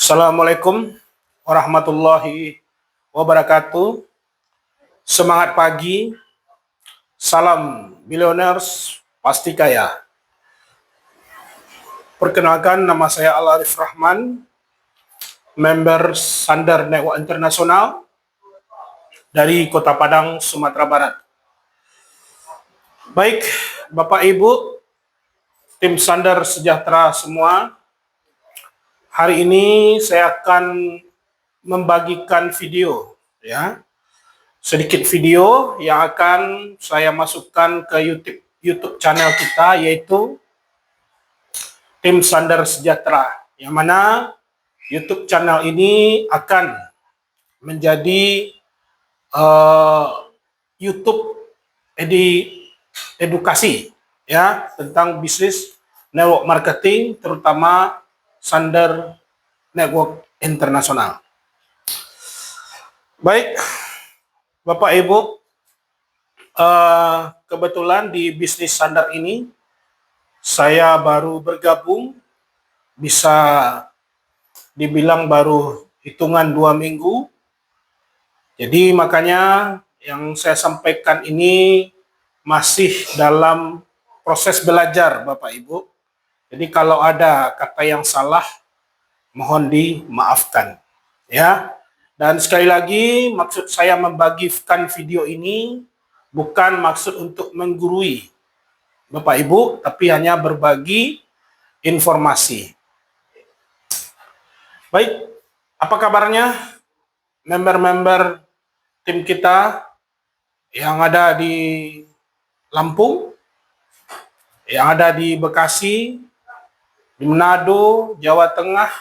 Assalamualaikum warahmatullahi wabarakatuh. Semangat pagi, salam billionaires pasti kaya. Perkenalkan, nama saya Al Arif Rahman, member Sandar Network Internasional dari Kota Padang, Sumatera Barat. Baik, Bapak Ibu, tim Sandar Sejahtera semua, hari ini saya akan membagikan video, sedikit video yang akan saya masukkan ke YouTube channel kita, yaitu Tim Sandar Sejahtera, yang mana YouTube channel ini akan menjadi YouTube edukasi tentang bisnis network marketing, terutama Sandar Network Internasional. Baik, Bapak Ibu, kebetulan di bisnis Sandar ini saya baru bergabung, bisa dibilang baru hitungan 2 minggu. Jadi makanya yang saya sampaikan ini masih dalam proses belajar, Bapak Ibu. Jadi kalau ada kata yang salah, mohon dimaafkan, ya. Dan sekali lagi, maksud saya membagikan video ini bukan maksud untuk menggurui Bapak Ibu, tapi hanya berbagi informasi. Baik, apa kabarnya member-member tim kita yang ada di Lampung, yang ada di Bekasi, di Manado, Jawa Tengah,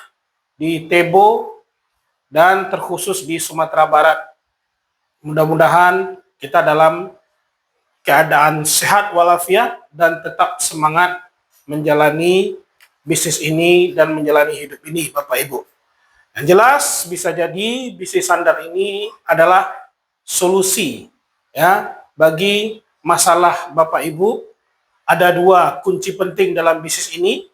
di Tebo, dan terkhusus di Sumatera Barat. Mudah-mudahan kita dalam keadaan sehat walafiat dan tetap semangat menjalani bisnis ini dan menjalani hidup ini, Bapak Ibu. Yang jelas bisa jadi bisnis Sandar ini adalah solusi bagi masalah Bapak Ibu. Ada 2 kunci penting dalam bisnis ini.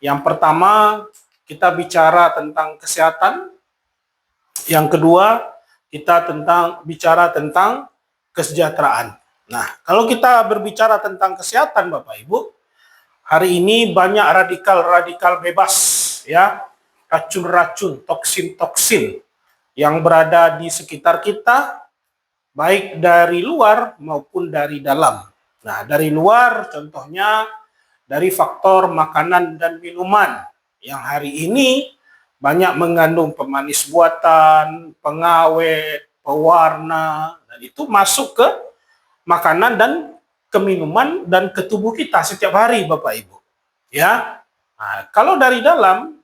Yang pertama, kita bicara tentang kesehatan. Yang kedua, kita bicara tentang kesejahteraan. Nah, kalau kita berbicara tentang kesehatan, Bapak Ibu, hari ini banyak radikal-radikal bebas, racun-racun, toksin-toksin yang berada di sekitar kita, baik dari luar maupun dari dalam. Nah, dari luar contohnya dari faktor makanan dan minuman yang hari ini banyak mengandung pemanis buatan, pengawet, pewarna, dan itu masuk ke makanan dan ke minuman dan ke tubuh kita setiap hari, Bapak Ibu. Nah, kalau dari dalam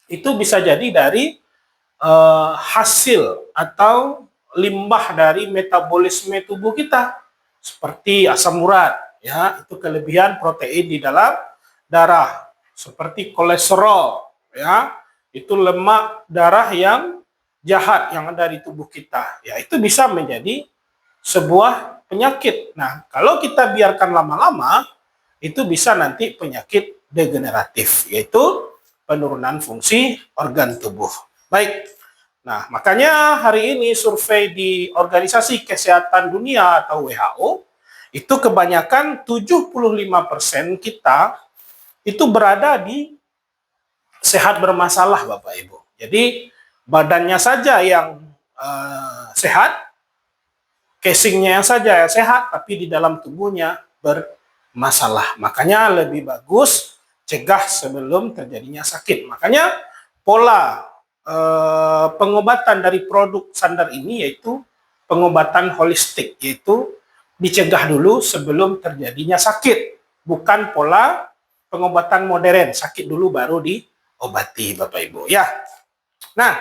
itu bisa jadi dari hasil atau limbah dari metabolisme tubuh kita, seperti asam urat, itu kelebihan protein di dalam darah, seperti kolesterol, itu lemak darah yang jahat yang ada di tubuh kita, itu bisa menjadi sebuah penyakit. Nah, kalau kita biarkan lama-lama, itu bisa nanti penyakit degeneratif, yaitu penurunan fungsi organ tubuh. Baik, nah makanya hari ini survei di Organisasi Kesehatan Dunia atau WHO, itu kebanyakan 75% kita itu berada di sehat bermasalah, Bapak Ibu. Jadi badannya saja yang sehat, casingnya yang saja yang sehat, tapi di dalam tubuhnya bermasalah. Makanya lebih bagus cegah sebelum terjadinya sakit. Makanya pola pengobatan dari produk Sandar ini yaitu pengobatan holistik, yaitu dicegah dulu sebelum terjadinya sakit, bukan pola pengobatan modern, sakit dulu baru diobati, Bapak Ibu. Nah,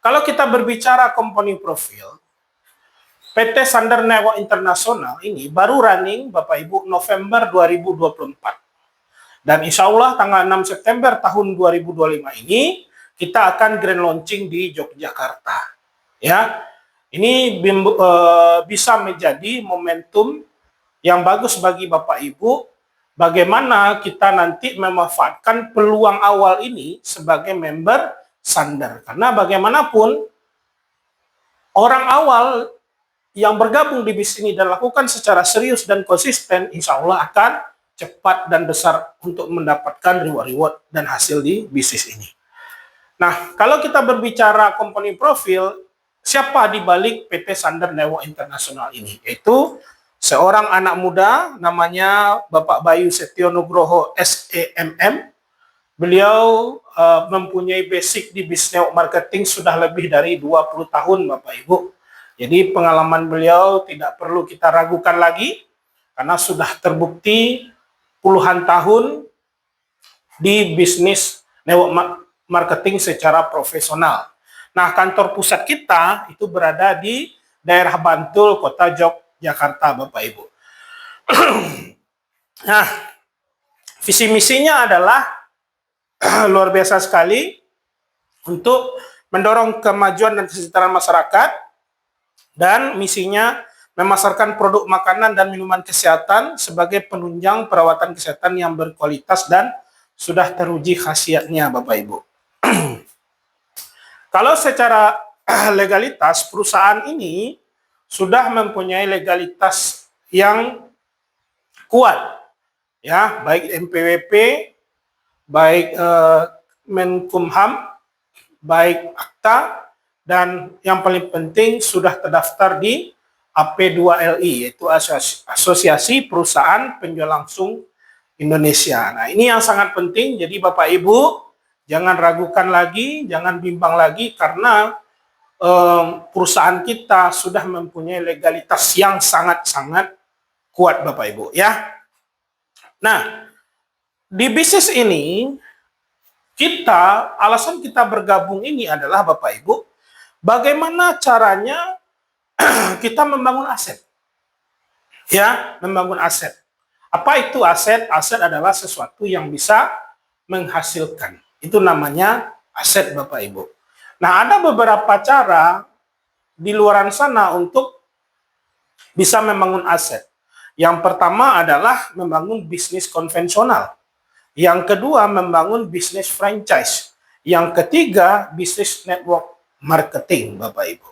kalau kita berbicara company profil, PT Sandar Network Internasional ini baru running, Bapak Ibu, November 2024. Dan insya Allah tanggal 6 September tahun 2025 ini kita akan grand launching di Yogyakarta. Ini bisa menjadi momentum yang bagus bagi Bapak Ibu, bagaimana kita nanti memanfaatkan peluang awal ini sebagai member Sander. Karena bagaimanapun orang awal yang bergabung di bisnis ini dan lakukan secara serius dan konsisten, insya Allah akan cepat dan besar untuk mendapatkan reward dan hasil di bisnis ini. Nah, kalau kita berbicara company profil, siapa di balik PT Sander Network International ini? Yaitu seorang anak muda namanya Bapak Bayu Setio Nugroho SEMM. Beliau mempunyai basic di bisnis network marketing sudah lebih dari 20 tahun Bapak Ibu. Jadi pengalaman beliau tidak perlu kita ragukan lagi karena sudah terbukti puluhan tahun di bisnis network marketing secara profesional. Nah, kantor pusat kita itu berada di daerah Bantul, Kota Yogyakarta, Bapak Ibu. Nah, visi misinya adalah luar biasa sekali untuk mendorong kemajuan dan kesejahteraan masyarakat, dan misinya memasarkan produk makanan dan minuman kesehatan sebagai penunjang perawatan kesehatan yang berkualitas dan sudah teruji khasiatnya, Bapak Ibu. Kalau secara legalitas, perusahaan ini sudah mempunyai legalitas yang kuat, ya, baik MPWP, baik Menkumham, baik Akta, dan yang paling penting sudah terdaftar di AP2LI, yaitu Asosiasi Perusahaan Penjual Langsung Indonesia. Nah, ini yang sangat penting. Jadi Bapak Ibu jangan ragukan lagi, jangan bimbang lagi, karena perusahaan kita sudah mempunyai legalitas yang sangat-sangat kuat, Bapak Ibu, ya. Nah, di bisnis ini alasan kita bergabung ini adalah Bapak Ibu, bagaimana caranya kita membangun aset. Ya, membangun aset. Apa itu aset? Aset adalah sesuatu yang bisa menghasilkan. Itu namanya aset, Bapak Ibu. Nah, ada beberapa cara di luar sana untuk bisa membangun aset. Yang pertama adalah membangun bisnis konvensional. Yang kedua, membangun bisnis franchise. Yang ketiga, bisnis network marketing, Bapak Ibu.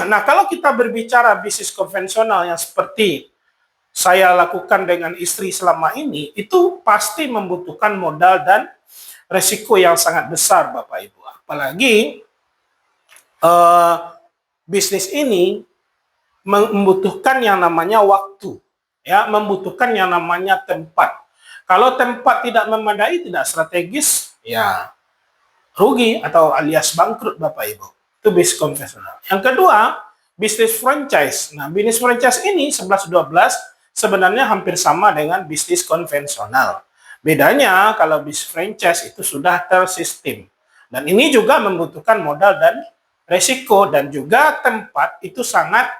Nah, kalau kita berbicara bisnis konvensional yang seperti saya lakukan dengan istri selama ini, itu pasti membutuhkan modal dan resiko yang sangat besar, Bapak Ibu. Apalagi bisnis ini membutuhkan yang namanya waktu, ya, membutuhkan yang namanya tempat. Kalau tempat tidak memadai, tidak strategis, ya rugi atau alias bangkrut, Bapak Ibu. Itu bisnis konvensional. Yang kedua, bisnis franchise. Nah, bisnis franchise ini 11-12 sebenarnya hampir sama dengan bisnis konvensional. Bedanya kalau bisnis franchise itu sudah tersistem. Dan ini juga membutuhkan modal dan resiko, dan juga tempat itu sangat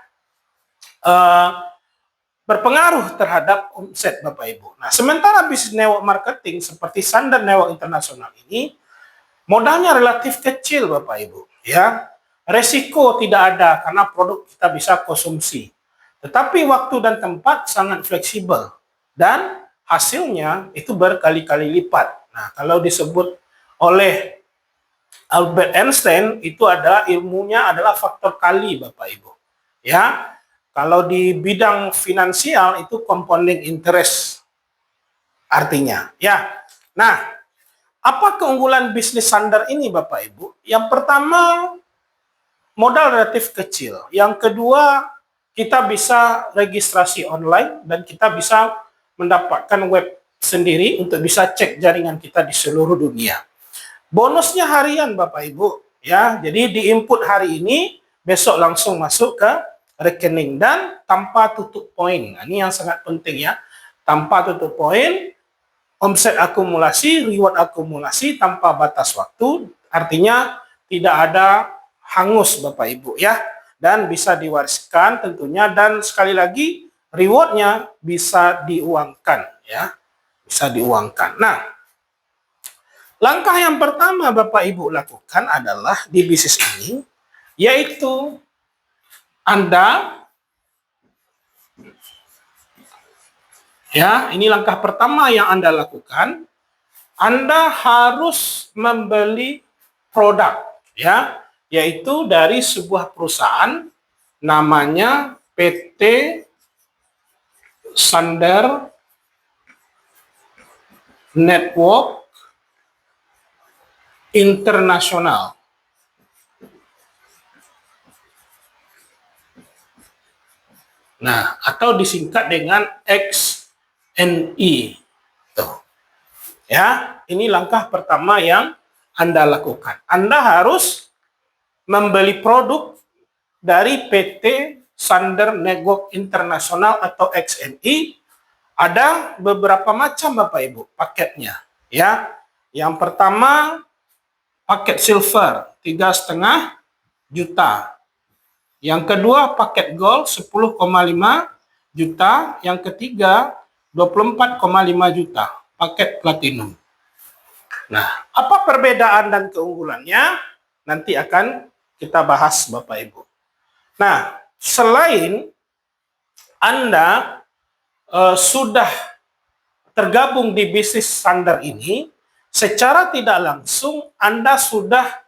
berpengaruh terhadap omset, Bapak Ibu. Nah, sementara bisnis network marketing seperti Sander Network International ini modalnya relatif kecil, Bapak Ibu, ya. Resiko tidak ada karena produk kita bisa konsumsi. Tetapi waktu dan tempat sangat fleksibel dan hasilnya itu berkali-kali lipat. Nah, kalau disebut oleh Albert Einstein, itu adalah ilmunya adalah faktor kali, Bapak Ibu. Ya. Kalau di bidang finansial itu compounding interest artinya, ya. Nah, apa keunggulan bisnis Sander ini, Bapak Ibu? Yang pertama, modal relatif kecil. Yang kedua, kita bisa registrasi online dan kita bisa mendapatkan web sendiri untuk bisa cek jaringan kita di seluruh dunia. Bonusnya harian, Bapak Ibu, ya. Jadi diinput hari ini, besok langsung masuk ke rekening dan tanpa tutup poin. Nah, ini yang sangat penting, ya. Tanpa tutup poin, omset akumulasi, reward akumulasi tanpa batas waktu, artinya tidak ada hangus, Bapak Ibu, ya. Dan bisa diwariskan tentunya, dan sekali lagi rewardnya bisa diuangkan, ya. Bisa diuangkan. Nah, langkah yang pertama Bapak Ibu lakukan adalah di bisnis ini, yaitu Anda Ya, ini langkah pertama yang Anda lakukan. Anda harus membeli produk, ya, yaitu dari sebuah perusahaan namanya PT Sander Network Internasional. Nah, atau disingkat dengan XNI. Tuh. Ya, ini langkah pertama yang Anda lakukan. Anda harus membeli produk dari PT Sander Network Internasional atau XNI. Ada beberapa macam Bapak Ibu paketnya. Ya, yang pertama paket silver 3,5 juta. Yang kedua paket gold 10,5 juta. Yang ketiga 24,5 juta paket platinum. Nah, apa perbedaan dan keunggulannya? Nanti akan kita bahas Bapak Ibu. Nah, selain Anda sudah tergabung di bisnis Sander ini, secara tidak langsung Anda sudah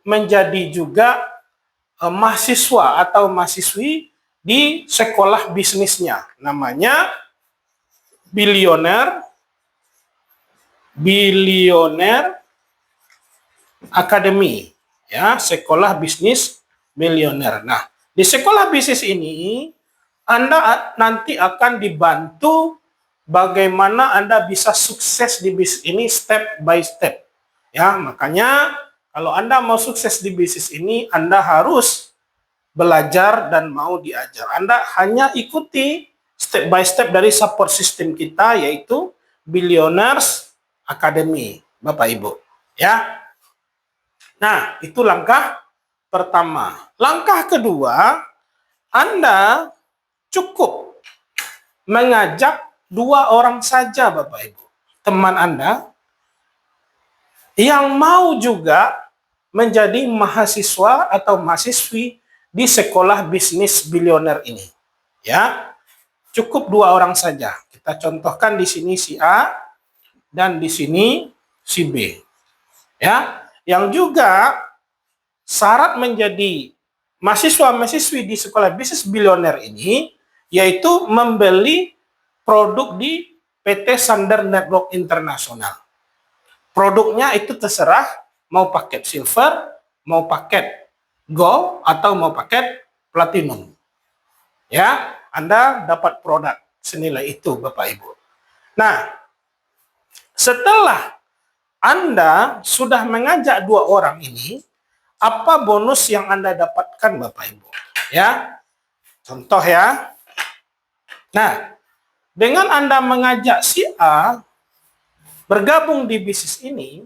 menjadi juga mahasiswa atau mahasiswi di sekolah bisnisnya. Namanya Billionaire Academy, ya, sekolah bisnis Billionaire. Nah, di sekolah bisnis ini Anda nanti akan dibantu bagaimana Anda bisa sukses di bisnis ini step by step. Ya, makanya kalau Anda mau sukses di bisnis ini, Anda harus belajar dan mau diajar. Anda hanya ikuti step by step dari support system kita, yaitu Billionaires Academy, Bapak Ibu. Ya. Nah, itu langkah pertama. Langkah kedua, Anda cukup mengajak 2 orang saja Bapak Ibu, teman Anda yang mau juga menjadi mahasiswa atau mahasiswi di sekolah bisnis Billionaire ini. Ya, cukup 2 orang saja. Kita contohkan di sini si A dan di sini si B. Ya, yang juga syarat menjadi mahasiswa-mahasiswi di sekolah bisnis Billionaire ini yaitu membeli produk di PT Sander Network Internasional. Produknya itu terserah mau paket silver, mau paket gold, atau mau paket platinum. Ya, Anda dapat produk senilai itu Bapak Ibu. Nah, setelah Anda sudah mengajak 2 orang ini, apa bonus yang Anda dapatkan Bapak Ibu? Ya, contoh ya. Nah, dengan Anda mengajak si A bergabung di bisnis ini,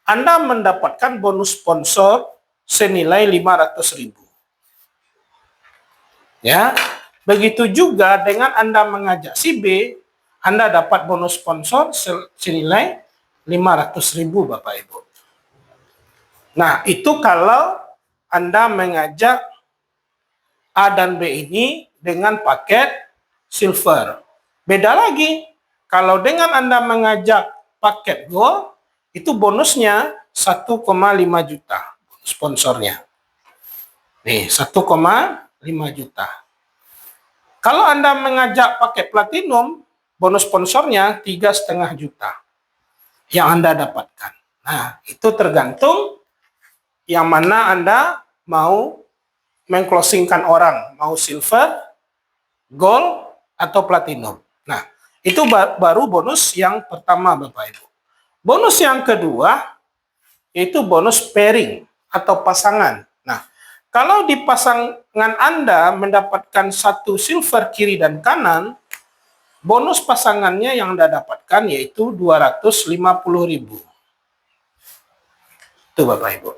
Anda mendapatkan bonus sponsor senilai 500.000. Ya, begitu juga dengan Anda mengajak si B, Anda dapat bonus sponsor senilai 500.000 Bapak Ibu. Nah, itu kalau Anda mengajak A dan B ini dengan paket silver. Beda lagi, kalau dengan Anda mengajak paket gold, itu bonusnya 1,5 juta sponsornya. Nih, 1,5 juta. Kalau Anda mengajak paket platinum, bonus sponsornya 3,5 juta yang Anda dapatkan. Nah, itu tergantung yang mana Anda mau mengclosingkan orang, mau silver, gold, atau platinum. Nah, itu baru bonus yang pertama Bapak Ibu. Bonus yang kedua, yaitu bonus pairing atau pasangan. Nah, kalau di pasangan Anda mendapatkan satu silver kiri dan kanan, bonus pasangannya yang Anda dapatkan yaitu 250.000. Itu Bapak Ibu.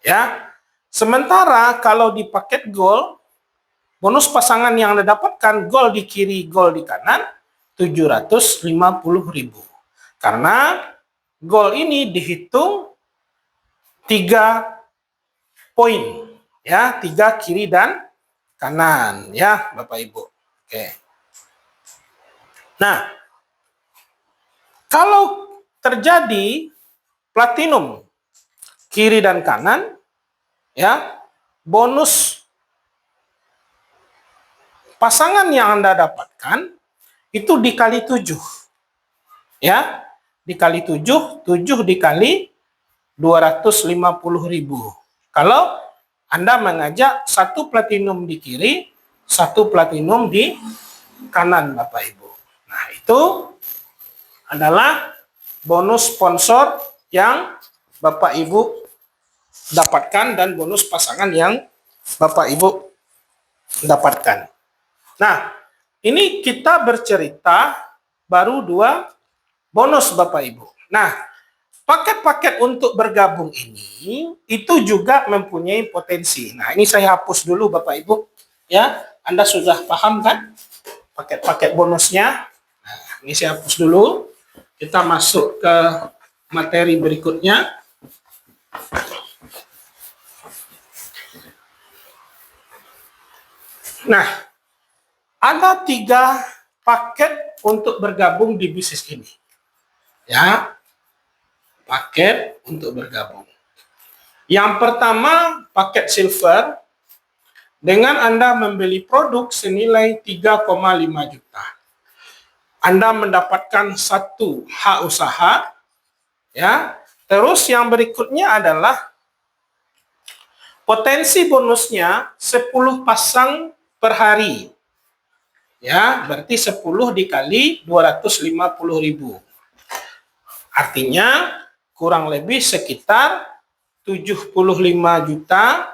Ya. Sementara kalau di paket gold, bonus pasangan yang Anda dapatkan gold di kiri, gold di kanan 750.000. Karena gold ini dihitung 3 poin, ya, 3 kiri dan kanan, ya Bapak Ibu. Oke. Nah, Kalau terjadi platinum kiri dan kanan, ya, bonus pasangan yang Anda dapatkan itu dikali 7. Ya, dikali 7, 7 dikali 250.000. Kalau Anda mengajak satu platinum di kiri, satu platinum di kanan, Bapak Ibu. Nah, itu adalah bonus sponsor yang Bapak Ibu dapatkan dan bonus pasangan yang Bapak Ibu dapatkan. Nah, ini kita bercerita baru 2 bonus Bapak Ibu. Nah, paket-paket untuk bergabung ini itu juga mempunyai potensi. Nah, ini saya hapus dulu Bapak Ibu. Ya, Anda sudah paham kan paket-paket bonusnya? Nah, ini saya hapus dulu. Kita masuk ke materi berikutnya. Nah, ada 3 paket untuk bergabung di bisnis ini. Ya, paket untuk bergabung. Yang pertama, paket silver. Dengan Anda membeli produk senilai 3,5 juta. Anda mendapatkan 1 hak usaha, ya. Terus yang berikutnya adalah potensi bonusnya 10 pasang per hari. Ya, berarti 10 dikali 250.000. Artinya kurang lebih sekitar 75 juta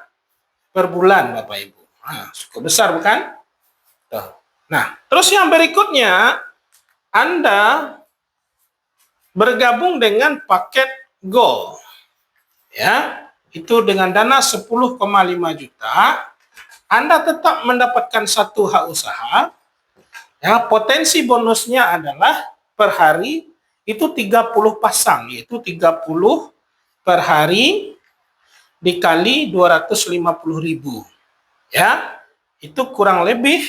per bulan, Bapak Ibu. Nah, cukup besar bukan? Tuh. Nah, terus yang berikutnya, Anda bergabung dengan paket Gold. Ya, itu dengan dana 10,5 juta, Anda tetap mendapatkan 1 hak usaha. Ya, potensi bonusnya adalah per hari itu 30 pasang, yaitu 30 per hari dikali 250.000. Ya, itu kurang lebih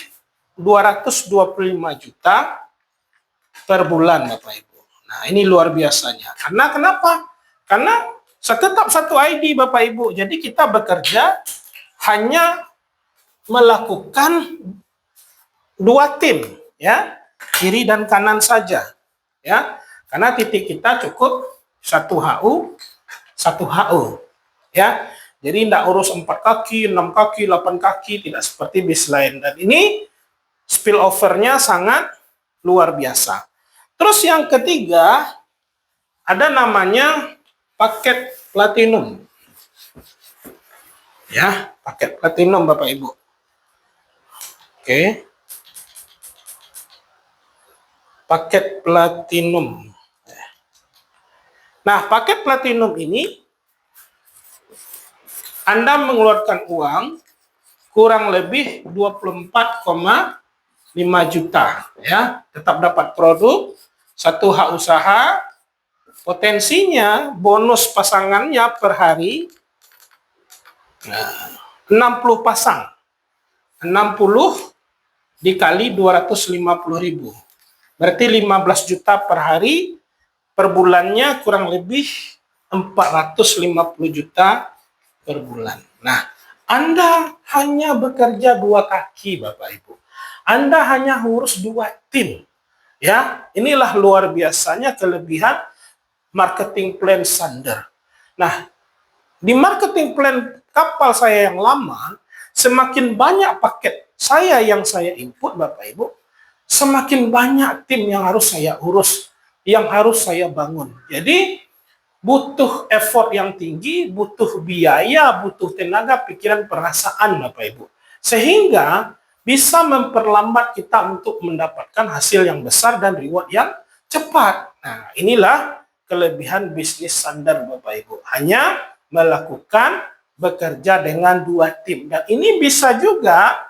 225 juta per bulan Bapak Ibu. Nah, ini luar biasanya. Karena kenapa? Karena tetap satu ID Bapak Ibu. Jadi kita bekerja hanya melakukan 2 tim, ya, kiri dan kanan saja, ya. Karena titik kita cukup 1 HU, 1 HU, ya. Jadi tidak urus 4 kaki, 6 kaki, 8 kaki, tidak seperti bis lain. Dan ini spillover-nya sangat luar biasa. Terus yang ketiga, ada namanya paket platinum. Ya, paket platinum Bapak Ibu. Oke. Paket platinum. Nah, paket platinum ini Anda mengeluarkan uang kurang lebih 24,5 juta, ya. Tetap dapat produk, 1 hak usaha, potensinya bonus pasangannya per hari 60 pasang. 60 dikali 250.000. Berarti 15 juta per hari, per bulannya kurang lebih 450 juta per bulan. Nah, Anda hanya bekerja 2 kaki Bapak Ibu. Anda hanya ngurus 2 tim. Ya, inilah luar biasanya kelebihan marketing plan Sander. Nah, di marketing plan kapal saya yang lama, semakin banyak paket yang saya input Bapak Ibu, semakin banyak tim yang harus saya urus, yang harus saya bangun. Jadi butuh effort yang tinggi, butuh biaya, butuh tenaga, pikiran, perasaan Bapak Ibu. Sehingga bisa memperlambat kita untuk mendapatkan hasil yang besar dan reward yang cepat. Nah, inilah kelebihan bisnis Sander Bapak Ibu. Hanya melakukan bekerja dengan 2 tim. Dan ini bisa juga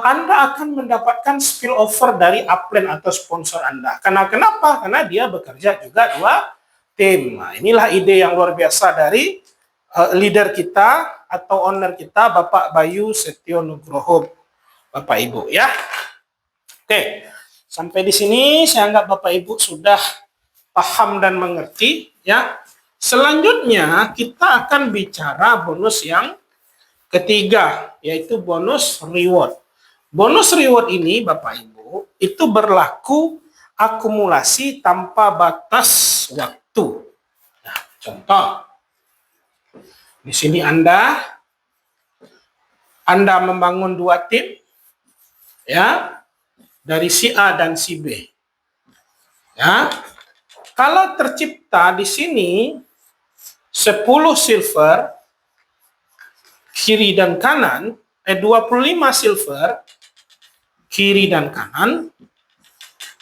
Anda akan mendapatkan spillover dari upline atau sponsor Anda. Karena kenapa? Karena dia bekerja juga 2 tim. Nah, inilah ide yang luar biasa dari leader kita atau owner kita, Bapak Bayu Setio Nugroho, Bapak Ibu, ya. Oke, sampai di sini saya anggap Bapak Ibu sudah paham dan mengerti ya. Selanjutnya kita akan bicara bonus yang ketiga, yaitu bonus reward. Bonus reward ini Bapak Ibu itu berlaku akumulasi tanpa batas waktu. Nah, contoh di sini Anda membangun dua tim ya, dari si A dan si B. Ya. Kalau tercipta di sini 10 silver kiri dan kanan, 25 silver kiri dan kanan.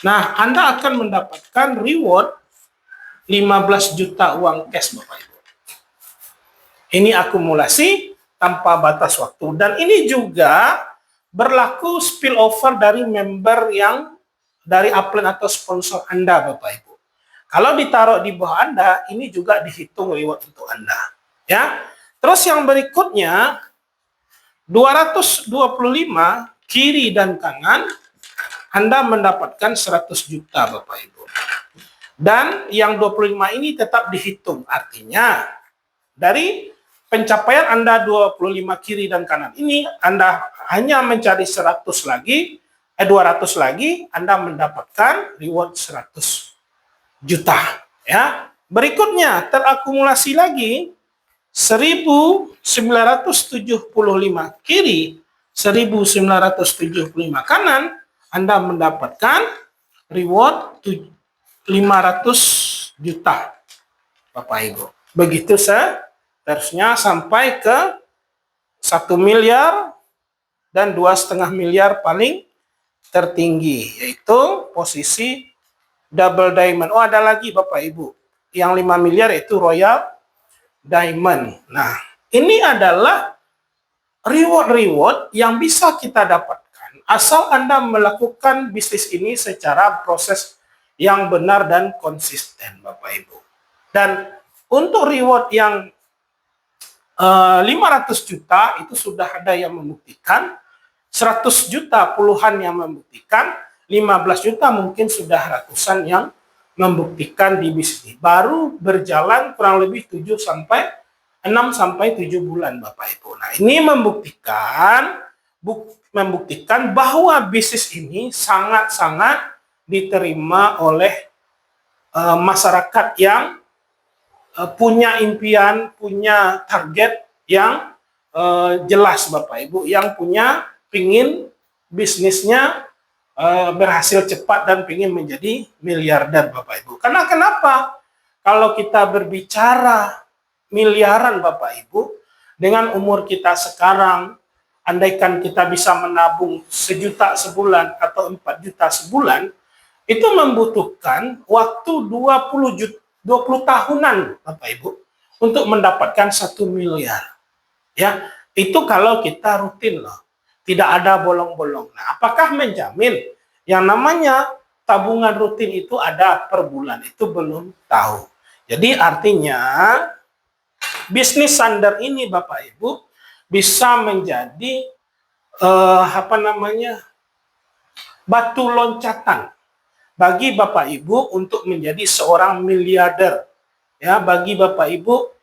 Nah, Anda akan mendapatkan reward 15 juta uang cash Bapak Ibu. Ini akumulasi tanpa batas waktu. Dan ini juga berlaku spillover dari member yang dari upline atau sponsor Anda Bapak Ibu. Kalau ditaruh di bawah Anda, ini juga dihitung reward untuk Anda. Ya. Terus yang berikutnya, 225 kiri dan kanan, Anda mendapatkan 100 juta Bapak Ibu. Dan yang 25 ini tetap dihitung. Artinya, dari pencapaian Anda 25 kiri dan kanan ini, Anda hanya mencari 200 lagi, Anda mendapatkan reward 100 juta. Ya. Berikutnya, terakumulasi lagi 1975 kiri, 1975 kanan, Anda mendapatkan reward 500 juta Bapak Ibu. Begitu seterusnya sampai ke 1 miliar dan 2,5 miliar paling tertinggi, yaitu posisi double diamond. Oh, ada lagi Bapak Ibu. Yang 5 miliar itu royal diamond. Nah, ini adalah reward-reward yang bisa kita dapatkan asal Anda melakukan bisnis ini secara proses yang benar dan konsisten Bapak Ibu. Dan untuk reward yang 500 juta itu sudah ada yang membuktikan, 100 juta puluhan yang membuktikan, 15 juta mungkin sudah ratusan yang membuktikan di bisnis. Baru berjalan kurang lebih 6 sampai 7 bulan Bapak Ibu. Nah, ini membuktikan bahwa bisnis ini sangat-sangat diterima oleh masyarakat yang punya impian, punya target yang jelas Bapak Ibu, yang pingin bisnisnya berhasil cepat dan ingin menjadi miliarder Bapak Ibu. Karena kenapa? Kalau kita berbicara miliaran Bapak Ibu, dengan umur kita sekarang, andaikan kita bisa menabung 1 juta sebulan atau 4 juta sebulan, itu membutuhkan waktu 20 tahunan Bapak Ibu untuk mendapatkan 1 miliar. Ya, itu kalau kita rutin loh. Tidak ada bolong-bolong. Nah, apakah menjamin yang namanya tabungan rutin itu ada per bulan? Itu belum tahu. Jadi artinya bisnis Sander ini Bapak Ibu bisa menjadi batu loncatan bagi Bapak Ibu untuk menjadi seorang miliarder. Ya, bagi Bapak Ibu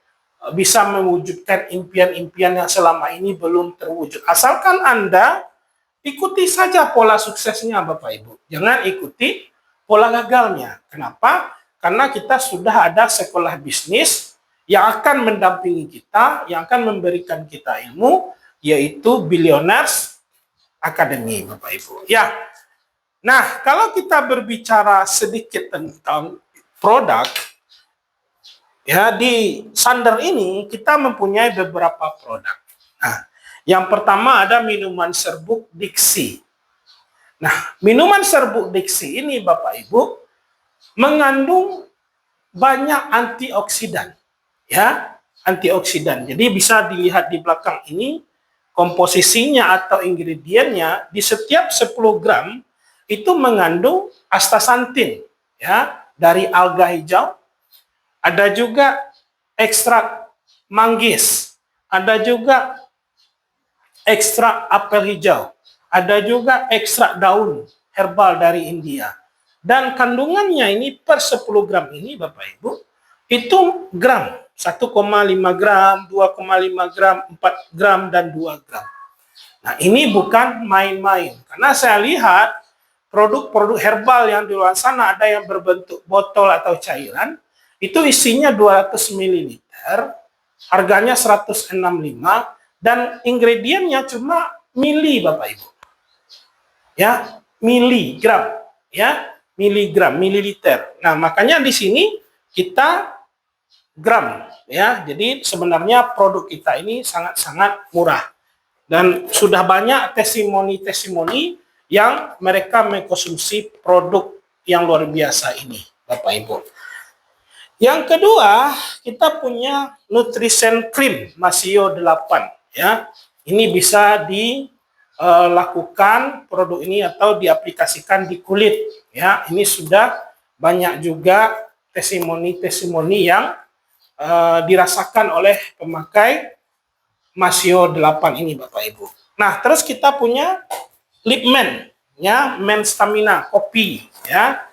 bisa mewujudkan impian-impian yang selama ini belum terwujud. Asalkan Anda ikuti saja pola suksesnya Bapak Ibu. Jangan ikuti pola gagalnya. Kenapa? Karena kita sudah ada sekolah bisnis yang akan mendampingi kita, yang akan memberikan kita ilmu, yaitu Billionaires Academy Bapak Ibu. Ya. Nah, kalau kita berbicara sedikit tentang produk, ya, di Sander ini kita mempunyai beberapa produk. Nah, yang pertama ada minuman serbuk Dixie. Nah, minuman serbuk Dixie ini Bapak Ibu mengandung banyak antioksidan. Ya, antioksidan. Jadi bisa dilihat di belakang ini komposisinya atau ingredientnya di setiap 10 gram itu mengandung astaxanthin ya, dari alga hijau. Ada juga ekstrak manggis, ada juga ekstrak apel hijau, ada juga ekstrak daun herbal dari India. Dan kandungannya ini per 10 gram ini Bapak Ibu, itu gram, 1,5 gram, 2,5 gram, 4 gram, dan 2 gram. Nah ini bukan main-main, karena saya lihat produk-produk herbal yang di luar sana ada yang berbentuk botol atau cairan, itu isinya 200 ml, harganya 165, dan ingredientnya cuma mili Bapak Ibu. Ya, miligram, ya, miligram, mililiter. Nah, makanya di sini kita gram, ya. Jadi sebenarnya produk kita ini sangat-sangat murah. Dan sudah banyak testimoni-testimoni yang mereka mengkonsumsi produk yang luar biasa ini, Bapak Ibu. Yang kedua, kita punya Nutrition Cream Masio 8, ya. Ini bisa dilakukan produk ini atau diaplikasikan di kulit, ya. Ini sudah banyak juga testimoni-testimoni yang dirasakan oleh pemakai Masio 8 ini Bapak Ibu. Nah, terus kita punya Lipman, ya, Men Stamina kopi, ya.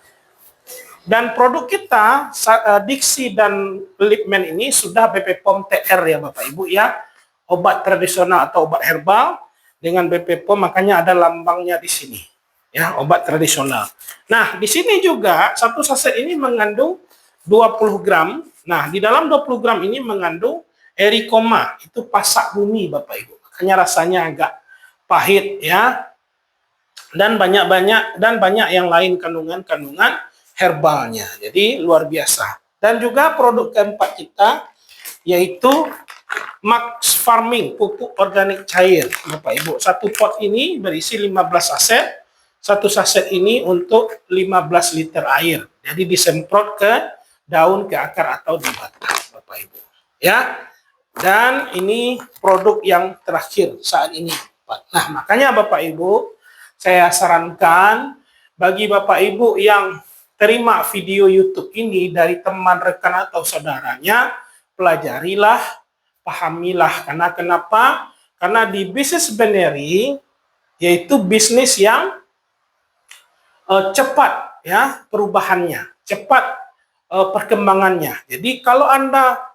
Dan produk kita Dixie dan Lipman ini sudah BP POM TR ya Bapak Ibu, ya. Obat tradisional atau obat herbal dengan BP POM, makanya ada lambangnya di sini. Ya, obat tradisional. Nah, di sini juga satu saset ini mengandung 20 gram. Nah, di dalam 20 gram ini mengandung erikoma, itu pasak bumi Bapak Ibu. Makanya rasanya agak pahit, ya. Dan banyak yang lain kandungan herbalnya. Jadi luar biasa. Dan juga produk keempat kita yaitu Max Farming pupuk organik cair Bapak Ibu. Satu pot ini berisi 15 saset. Satu saset ini untuk 15 liter air. Jadi disemprot ke daun, ke akar atau di batang Bapak Ibu. Ya. Dan ini produk yang terakhir saat ini. Nah, makanya Bapak Ibu, saya sarankan bagi Bapak Ibu yang terima video YouTube ini dari teman, rekan, atau saudaranya, pelajarilah, pahamilah. Karena kenapa? Karena di bisnis binary, yaitu bisnis yang cepat, ya, perubahannya, cepat perkembangannya. Jadi kalau Anda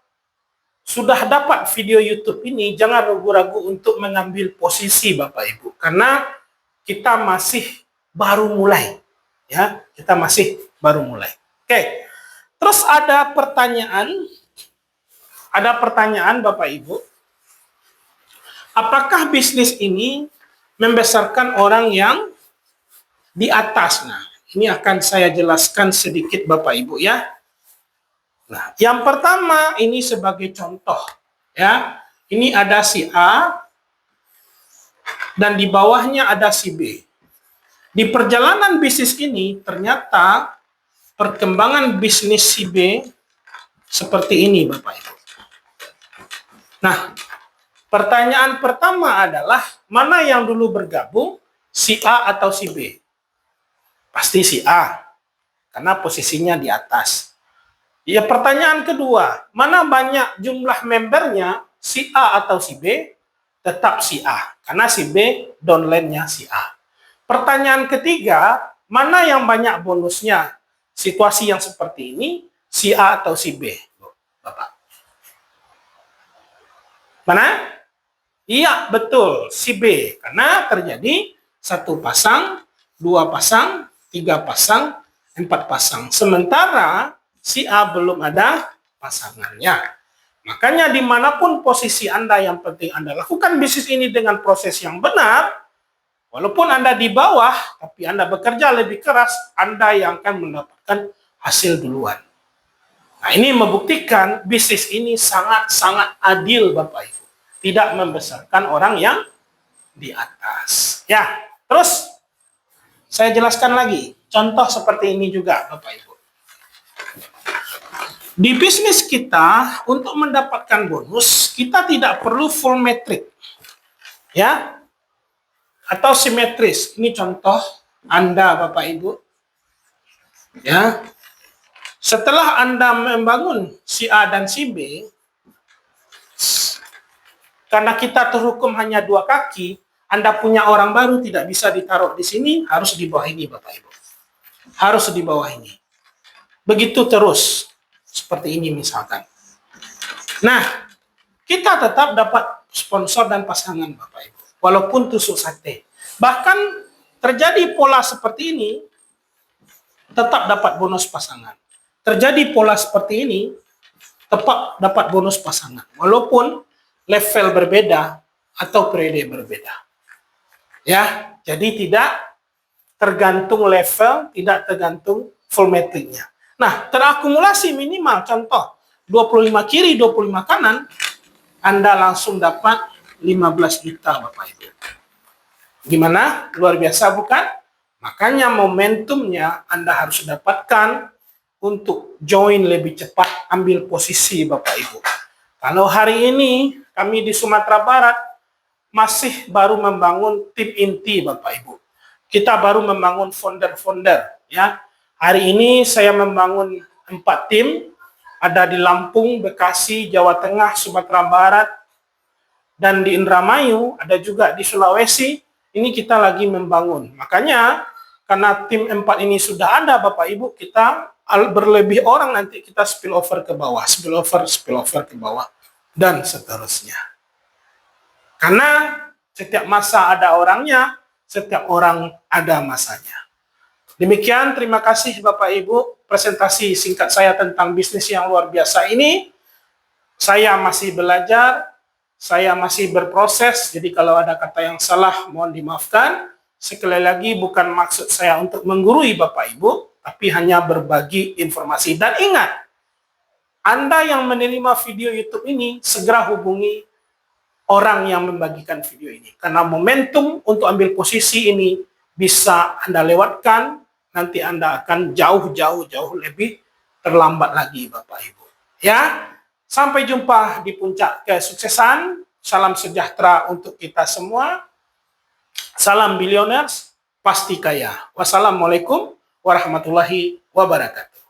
sudah dapat video YouTube ini, jangan ragu-ragu untuk mengambil posisi Bapak Ibu, karena kita masih baru mulai, ya, kita masih baru mulai. Oke, terus ada pertanyaan Bapak Ibu, apakah bisnis ini membesarkan orang yang di atas? Nah, ini akan saya jelaskan sedikit Bapak Ibu, ya. Nah, yang pertama ini sebagai contoh, ya. Ini ada si A dan di bawahnya ada si B. Di perjalanan bisnis ini ternyata perkembangan bisnis si B seperti ini Bapak Ibu. Nah, pertanyaan pertama adalah mana yang dulu bergabung, si A atau si B? Pasti si A, karena posisinya di atas. Ya, pertanyaan kedua, mana banyak jumlah membernya, si A atau si B? Tetap si A, karena si B downline-nya si A. Pertanyaan ketiga, mana yang banyak bonusnya? Situasi yang seperti ini, si A atau si B? Bapak. Mana? Iya, betul, si B. Karena terjadi 1 pasang, 2 pasang, 3 pasang, 4 pasang. Sementara si A belum ada pasangannya. Makanya dimanapun posisi Anda, yang penting Anda lakukan bisnis ini dengan proses yang benar. Walaupun Anda di bawah, tapi Anda bekerja lebih keras, Anda yang akan mendapatkan hasil duluan. Nah, ini membuktikan bisnis ini sangat-sangat adil Bapak Ibu. Tidak membesarkan orang yang di atas. Ya, terus saya jelaskan lagi. Contoh seperti ini juga Bapak Ibu. Di bisnis kita, untuk mendapatkan bonus, kita tidak perlu full metric, ya, atau simetris. Ini contoh Anda, Bapak Ibu, ya. Setelah Anda membangun si A dan si B, karena kita terhukum hanya 2 kaki, Anda punya orang baru tidak bisa ditaruh di sini, harus di bawah ini, Bapak Ibu. harus di bawah ini. Begitu terus, seperti ini misalkan. Nah, kita tetap dapat sponsor dan pasangan Bapak Ibu, walaupun tusuk sate. Bahkan terjadi pola seperti ini, tetap dapat bonus pasangan. Terjadi pola seperti ini, tetap dapat bonus pasangan, walaupun level berbeda atau periode berbeda. Ya, jadi tidak tergantung level, tidak tergantung volumetriknya. Nah, terakumulasi minimal, contoh, 25 kiri, 25 kanan, Anda langsung dapat 15 juta Bapak Ibu. Gimana? Luar biasa bukan? Makanya momentumnya Anda harus dapatkan untuk join lebih cepat, ambil posisi Bapak Ibu. Kalau hari ini kami di Sumatera Barat masih baru membangun tim inti Bapak Ibu. Kita baru membangun founder-founder ya. Hari ini saya membangun 4 tim, ada di Lampung, Bekasi, Jawa Tengah, Sumatera Barat, dan di Indramayu, ada juga di Sulawesi. Ini kita lagi membangun. Makanya karena tim 4 ini sudah ada Bapak Ibu, kita berlebih orang nanti kita spillover ke bawah, spillover ke bawah, dan seterusnya. Karena setiap masa ada orangnya, setiap orang ada masanya. Demikian, terima kasih Bapak Ibu, presentasi singkat saya tentang bisnis yang luar biasa ini. Saya masih belajar, saya masih berproses, jadi kalau ada kata yang salah mohon dimaafkan. Sekali lagi bukan maksud saya untuk menggurui Bapak Ibu, tapi hanya berbagi informasi. Dan ingat, Anda yang menerima video YouTube ini, segera hubungi orang yang membagikan video ini. Karena momentum untuk ambil posisi ini bisa Anda lewatkan, nanti Anda akan jauh lebih terlambat lagi Bapak Ibu. Ya, sampai jumpa di puncak kesuksesan. Salam sejahtera untuk kita semua. Salam Billionaires, pasti kaya. Wassalamualaikum warahmatullahi wabarakatuh.